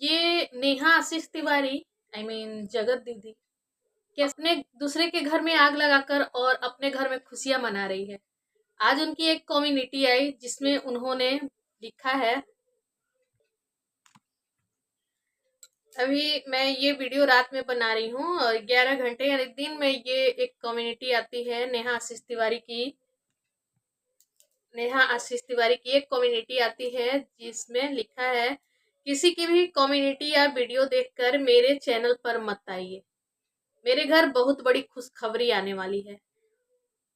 ये नेहा आशीष तिवारी जगत दीदी कि अपने दूसरे के घर में आग लगाकर और अपने घर में खुशियां मना रही है। आज उनकी एक कम्युनिटी आई जिसमें उन्होंने लिखा है। अभी मैं ये वीडियो रात में बना रही हूँ और 11 घंटे यानी दिन में ये एक कम्युनिटी आती है। नेहा आशीष तिवारी की एक कम्युनिटी आती है जिसमें लिखा है, किसी की भी कम्युनिटी या वीडियो देखकर मेरे चैनल पर मत आइए। मेरे घर बहुत बड़ी खुशखबरी आने वाली है।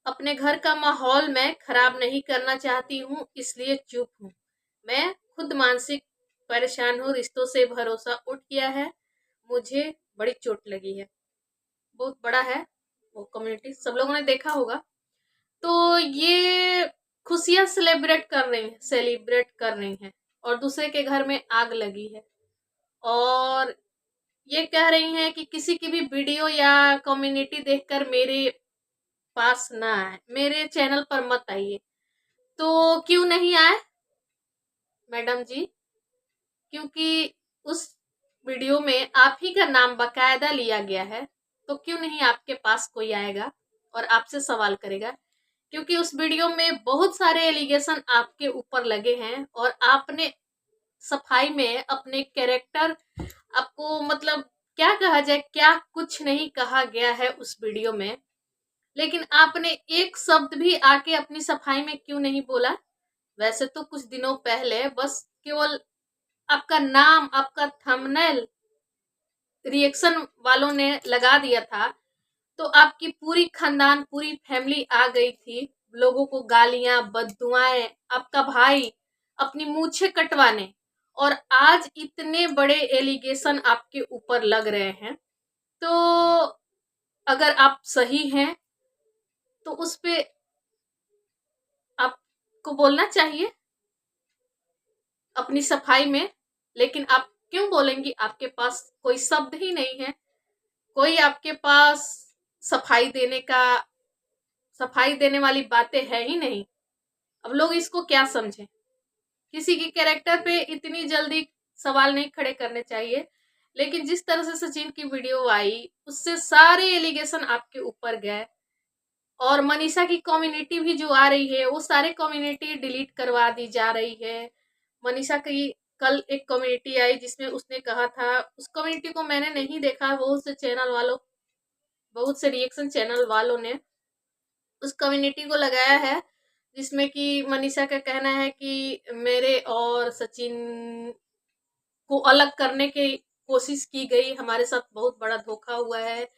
अपने घर का माहौल मैं खराब नहीं करना चाहती हूँ, इसलिए चुप हूँ। मैं खुद मानसिक परेशान हूँ, रिश्तों से भरोसा उठ गया है, मुझे बड़ी चोट लगी है। बहुत बड़ा है वो कम्युनिटी, सब लोगों ने देखा होगा। तो ये खुशियां सेलिब्रेट कर रही हैं और दूसरे के घर में आग लगी है और ये कह रही हैं कि किसी की भी वीडियो या कम्युनिटी देखकर मेरे पास ना आए, मेरे चैनल पर मत आइए। तो क्यों नहीं आए मैडम जी? क्योंकि उस वीडियो में आप ही का नाम बकायदा लिया गया है। तो क्यों नहीं आपके पास कोई आएगा और आपसे सवाल करेगा? क्योंकि उस वीडियो में बहुत सारे एलिगेशन आपके ऊपर लगे हैं और आपने सफाई में अपने कैरेक्टर, आपको मतलब क्या कहा जाए, क्या कुछ नहीं कहा गया है उस वीडियो में, लेकिन आपने एक शब्द भी आके अपनी सफाई में क्यों नहीं बोला? वैसे तो कुछ दिनों पहले बस केवल आपका नाम, आपका थंबनेल रिएक्शन वालों ने लगा दिया था तो आपकी पूरी खानदान, पूरी फैमिली आ गई थी लोगों को गालियां, बददुआएं, आपका भाई अपनी मूछें कटवाने, और आज इतने बड़े एलिगेशन आपके ऊपर लग रहे हैं। तो अगर आप सही हैं तो उस पे आपको बोलना चाहिए अपनी सफाई में, लेकिन आप क्यों बोलेंगी? आपके पास कोई शब्द ही नहीं है, कोई आपके पास सफाई देने का, सफाई देने वाली बातें है ही नहीं। अब लोग इसको क्या समझें? किसी के कैरेक्टर पे इतनी जल्दी सवाल नहीं खड़े करने चाहिए, लेकिन जिस तरह से सचिन की वीडियो आई उससे सारे एलिगेशन आपके ऊपर गए और मनीषा की कम्युनिटी भी जो आ रही है वो सारे कम्युनिटी डिलीट करवा दी जा रही है। मनीषा की कल एक कम्युनिटी आई जिसमें उसने कहा था, उस कम्युनिटी को मैंने नहीं देखा, बहुत से रिएक्शन चैनल वालों ने उस कम्युनिटी को लगाया है जिसमें कि मनीषा का कहना है कि मेरे और सचिन को अलग करने की कोशिश की गई, हमारे साथ बहुत बड़ा धोखा हुआ है।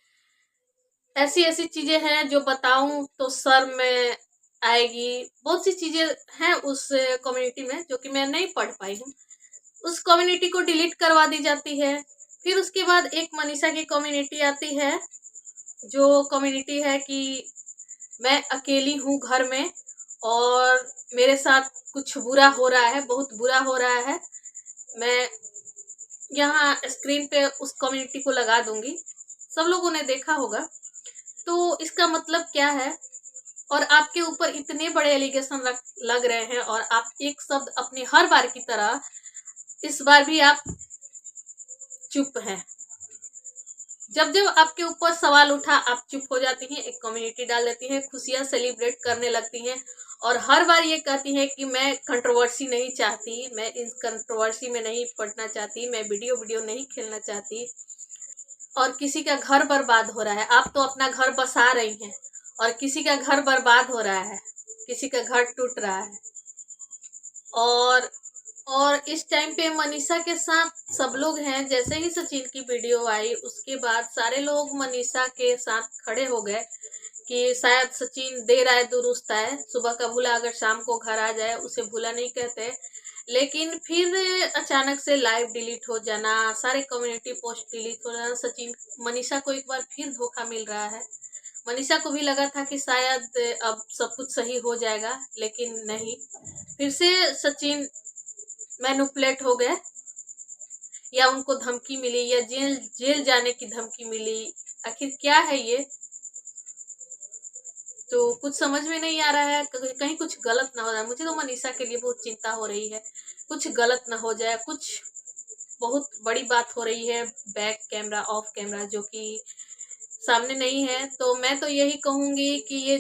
ऐसी ऐसी चीजें हैं जो बताऊं तो सर में आएगी। बहुत सी चीजें हैं उस कम्युनिटी में जो कि मैं नहीं पढ़ पाई हूँ। उस कम्युनिटी को डिलीट करवा दी जाती है। फिर उसके बाद एक मनीषा की कम्युनिटी आती है जो कम्युनिटी है कि मैं अकेली हूँ घर में और मेरे साथ कुछ बुरा हो रहा है, बहुत बुरा हो रहा है। मैं यहाँ स्क्रीन पे उस कम्युनिटी को लगा दूंगी, सब लोगों ने देखा होगा। तो इसका मतलब क्या है? और आपके ऊपर इतने बड़े एलिगेशन लग रहे हैं और आप एक शब्द अपनी हर बार की तरह इस बार भी आप चुप हैं। जब जब आपके ऊपर सवाल उठा आप चुप हो जाती हैं, एक कम्युनिटी डाल देती हैं, खुशियां सेलिब्रेट करने लगती हैं और हर बार ये कहती हैं कि मैं कंट्रोवर्सी नहीं चाहती, मैं इस कंट्रोवर्सी में नहीं पड़ना चाहती, मैं वीडियो नहीं खेलना चाहती। और किसी का घर बर्बाद हो रहा है, आप तो अपना घर बसा रही हैं और किसी का घर बर्बाद हो रहा है, किसी का घर टूट रहा है। और इस टाइम पे मनीषा के साथ सब लोग हैं। जैसे ही सचिन की वीडियो आई उसके बाद सारे लोग मनीषा के साथ खड़े हो गए कि शायद सचिन देर आए दुरुस्त आए, सुबह का भूला अगर शाम को घर आ जाए उसे भूला नहीं कहते। लेकिन फिर अचानक से लाइव डिलीट हो जाना, सारे कम्युनिटी पोस्ट डिलीट हो जाना, सचिन मनीषा को एक बार फिर धोखा मिल रहा है। मनीषा को भी लगा था कि शायद अब सब कुछ सही हो जाएगा, लेकिन नहीं, फिर से सचिन मैनिपुलेट हो गए या उनको धमकी मिली या जेल जेल जाने की धमकी मिली। आखिर क्या है ये? तो कुछ समझ में नहीं आ रहा है, कहीं कुछ गलत ना हो जाए। मुझे तो मनीषा के लिए बहुत चिंता हो रही है, कुछ गलत ना हो जाए, कुछ बहुत बड़ी बात हो रही है बैक कैमरा ऑफ कैमरा, जो कि सामने नहीं है। तो मैं तो यही कहूँगी कि ये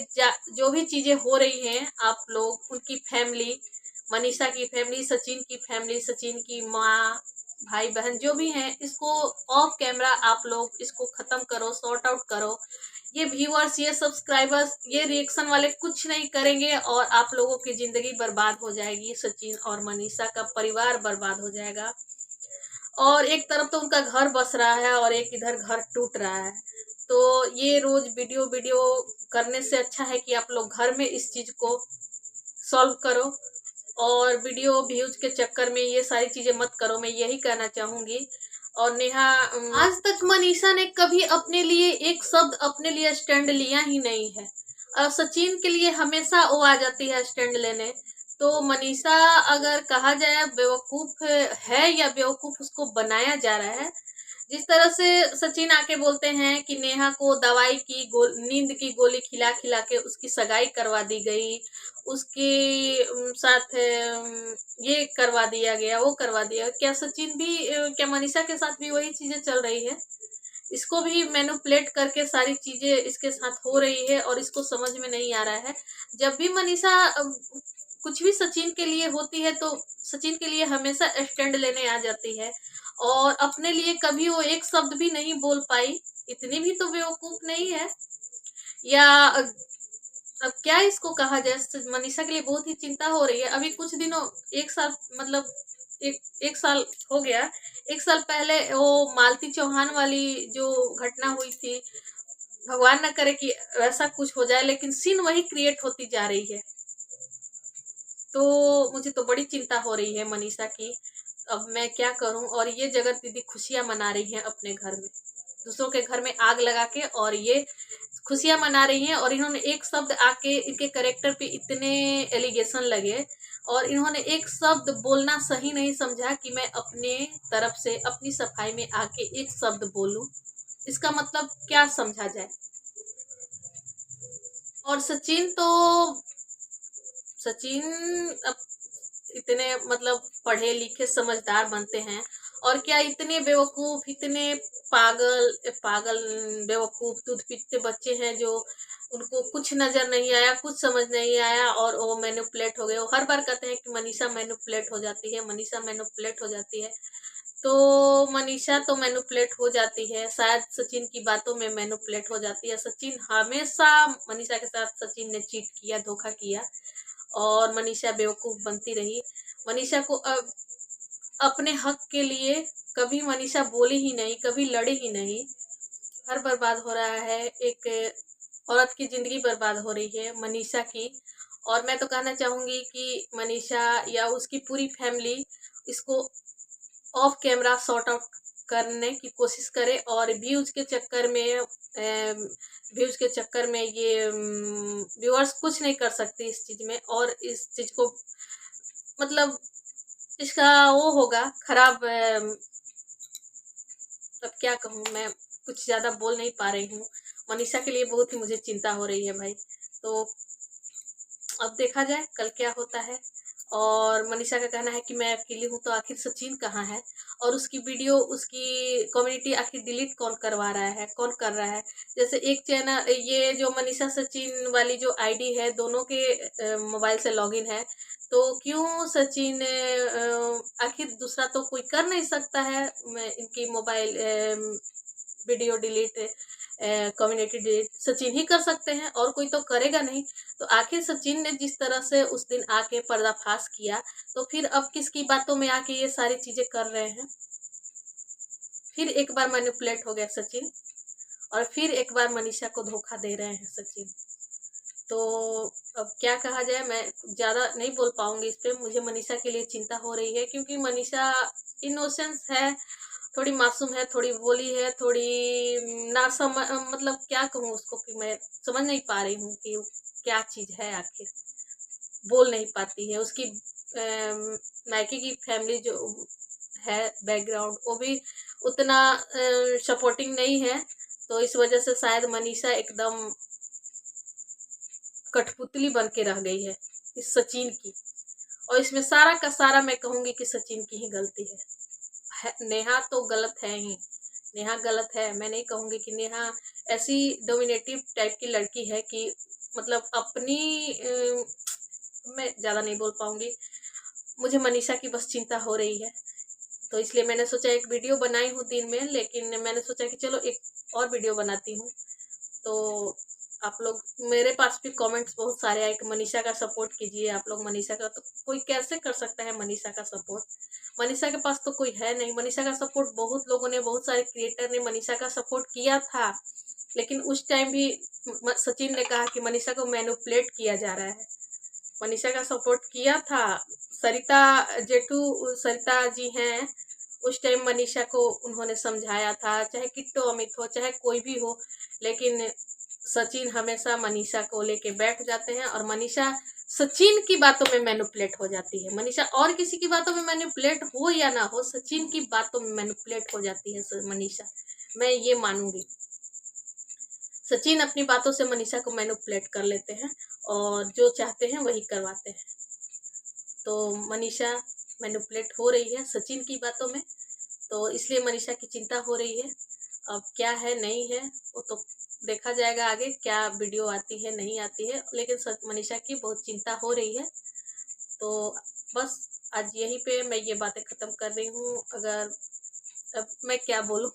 जो भी चीज़ें हो रही हैं, आप लोग उनकी फैमिली, मनीषा की फैमिली, सचिन की फैमिली, सचिन की माँ, भाई बहन जो भी हैं, इसको ऑफ कैमरा आप लोग इसको ख़त्म करो, सॉर्ट आउट करो। ये व्यूअर्स, ये सब्सक्राइबर्स, ये रिएक्शन वाले कुछ नहीं करेंगे और आप लोगों की ज़िंदगी बर्बाद हो जाएगी। सचिन और मनीषा का परिवार बर्बाद हो जाएगा। और एक तरफ तो उनका घर बस रहा है और एक इधर घर टूट रहा है। तो ये रोज वीडियो वीडियो करने से अच्छा है कि आप लोग घर में इस चीज को सॉल्व करो और वीडियो व्यूज के चक्कर में ये सारी चीजें मत करो, मैं यही कहना चाहूंगी। और नेहा, आज तक मनीषा ने कभी अपने लिए एक शब्द अपने लिए स्टैंड लिया ही नहीं है। और सचिन के लिए हमेशा वो आ जाती है स्टैंड लेने। तो मनीषा अगर कहा जाए बेवकूफ है या बेवकूफ उसको बनाया जा रहा है। जिस तरह से सचिन आके बोलते हैं कि नेहा को दवाई की नींद की गोली खिला खिला के उसकी सगाई करवा दी गई, उसके साथ ये करवा दिया गया, वो करवा दिया। क्या सचिन भी क्या मनीषा के साथ भी वही चीजें चल रही है? इसको भी मैनिपुलेट करके सारी चीजें इसके साथ हो रही है और इसको समझ में नहीं आ रहा है। जब भी मनीषा कुछ भी सचिन के लिए होती है तो सचिन के लिए हमेशा स्टैंड लेने आ जाती है और अपने लिए कभी वो एक शब्द भी नहीं बोल पाई। इतनी भी तो बेवकूफ नहीं है। या अब क्या इसको कहा जाए, मनीषा के लिए बहुत ही चिंता हो रही है। अभी कुछ दिनों, एक साल, मतलब एक साल हो गया। एक साल पहले वो मालती चौहान वाली जो घटना हुई थी, भगवान न करे कि वैसा कुछ हो जाए, लेकिन सीन वही क्रिएट होती जा रही है। तो मुझे तो बड़ी चिंता हो रही है मनीषा की। अब मैं क्या करूं? और ये जगत दीदी खुशियां मना रही हैं अपने घर में, दूसरों के घर में आग लगा के, और ये खुशियां मना रही हैं। और इन्होंने एक शब्द आके, इनके करेक्टर पे इतने एलिगेशन लगे और इन्होंने एक शब्द बोलना सही नहीं समझा कि मैं अपने तरफ से अपनी सफाई में आके एक शब्द बोलूं। इसका मतलब क्या समझा जाए? और सचिन अब इतने मतलब पढ़े लिखे समझदार बनते हैं, और क्या इतने बेवकूफ, इतने पागल पागल बेवकूफ दूध पीते बच्चे हैं जो उनको कुछ नजर नहीं आया, कुछ समझ नहीं आया और वो मैनिपुलेट हो गए। वो हर बार कहते हैं कि मनीषा मैनिपुलेट हो जाती है, मनीषा मैनिपुलेट हो जाती है। तो मनीषा तो मैनिपुलेट हो जाती है, शायद सचिन की बातों में मैनिपुलेट हो जाती है। सचिन हमेशा, मनीषा के साथ सचिन ने चीट किया, धोखा किया और मनीषा बेवकूफ बनती रही। मनीषा को अपने हक के लिए कभी मनीषा बोली ही नहीं, कभी लड़ी ही नहीं। घर बर्बाद हो रहा है, एक औरत की जिंदगी बर्बाद हो रही है मनीषा की। और मैं तो कहना चाहूंगी कि मनीषा या उसकी पूरी फैमिली इसको ऑफ कैमरा सॉर्ट आउट करने की कोशिश करे और व्यूज के चक्कर में ये व्यूअर्स कुछ नहीं कर सकते इस चीज में। और इस चीज को मतलब इसका वो होगा खराब। अब क्या कहूँ मैं, कुछ ज्यादा बोल नहीं पा रही हूँ। मनीषा के लिए बहुत ही मुझे चिंता हो रही है भाई। तो अब देखा जाए कल क्या होता है। और मनीषा का कहना है कि मैं अकेली हूँ, तो आखिर सचिन कहाँ है? और उसकी वीडियो, उसकी कम्युनिटी आखिर डिलीट कौन करवा रहा है, कौन कर रहा है? जैसे एक चैनल, ये जो मनीषा सचिन वाली जो आईडी है, दोनों के मोबाइल से लॉगिन है, तो क्यों सचिन आखिर दूसरा तो कोई कर नहीं सकता है इनकी mobile video delete, community delete Sachin ही कर सकते हैं और कोई तो करेगा नहीं। तो आखिर सचिन ने जिस तरह से उस दिन आके पर्दाफाश किया, तो फिर अब किसकी बातों में आके ये सारी चीजें कर रहे हैं? फिर एक बार मैनिपुलेट हो गया सचिन और फिर एक बार मनीषा को धोखा दे रहे हैं सचिन। तो अब क्या कहा जाए, मैं ज़्यादा नहीं बोल पाऊंगी इस पे। मुझे मनीषा के लिए चिंता हो रही है क्योंकि मनीषा इनोसेंस है, थोड़ी मासूम है, थोड़ी भोली है, थोड़ी ना समझ, मतलब क्या कहूँ उसको कि मैं समझ नहीं पा रही हूँ कि क्या चीज़ है आखिर। बोल नहीं पाती है। उसकी मायके की फैमिली जो है, बैकग्राउंड वो भी उतना सपोर्टिंग नहीं है। तो इस वजह से शायद मनीषा एकदम कठपुतली बन के रह गई है इस सचिन की। और इसमें सारा का सारा मैं कहूंगी कि सचिन की ही गलती है। नेहा तो गलत है ही, नेहा गलत है। मैं नहीं कहूँगी कि नेहा ऐसी डोमिनेटिव टाइप की लड़की है कि मतलब अपनी मैं ज़्यादा नहीं बोल पाऊँगी। मुझे मनीषा की बस चिंता हो रही है, तो इसलिए मैंने सोचा एक वीडियो बनाई हूँ दिन में, लेकिन मैंने सोचा कि चलो एक और वीडियो बनाती हूँ। तो आप लोग, मेरे पास भी कमेंट्स बहुत सारे आए कि मनीषा का सपोर्ट कीजिए आप लोग, मनीषा का। तो कोई कैसे कर सकता है मनीषा का सपोर्ट? मनीषा के पास तो कोई है नहीं। मनीषा का सपोर्ट बहुत लोगों ने, बहुत सारे क्रिएटर ने मनीषा का सपोर्ट किया था, लेकिन उस टाइम भी सचिन ने कहा कि मनीषा को मैनिपुलेट किया जा रहा है। मनीषा का सपोर्ट किया था। सरिता जेठू, सरिता जी हैं, उस टाइम मनीषा को उन्होंने समझाया था, चाहे किट्टो अमित हो, चाहे कोई भी हो, लेकिन सचिन हमेशा मनीषा को लेके बैठ जाते हैं और मनीषा सचिन की बातों में मैनिपुलेट हो जाती है। मनीषा और किसी की बातों में मैनिपुलेट हो या ना हो, सचिन की बातों में मैनिपुलेट हो जाती है मनीषा। मैं ये मानूंगी, सचिन अपनी बातों से मनीषा को मैनिपुलेट कर लेते हैं और जो चाहते हैं वही करवाते हैं। तो मनीषा मैनिपुलेट हो रही है सचिन की बातों में, तो इसलिए मनीषा की चिंता हो रही है। अब क्या है नहीं है वो तो देखा जाएगा आगे, क्या वीडियो आती है नहीं आती है, लेकिन मनीषा की बहुत चिंता हो रही है। तो बस आज यहीं पे मैं ये बातें ख़त्म कर रही हूँ। अगर अब मैं क्या बोलूँ,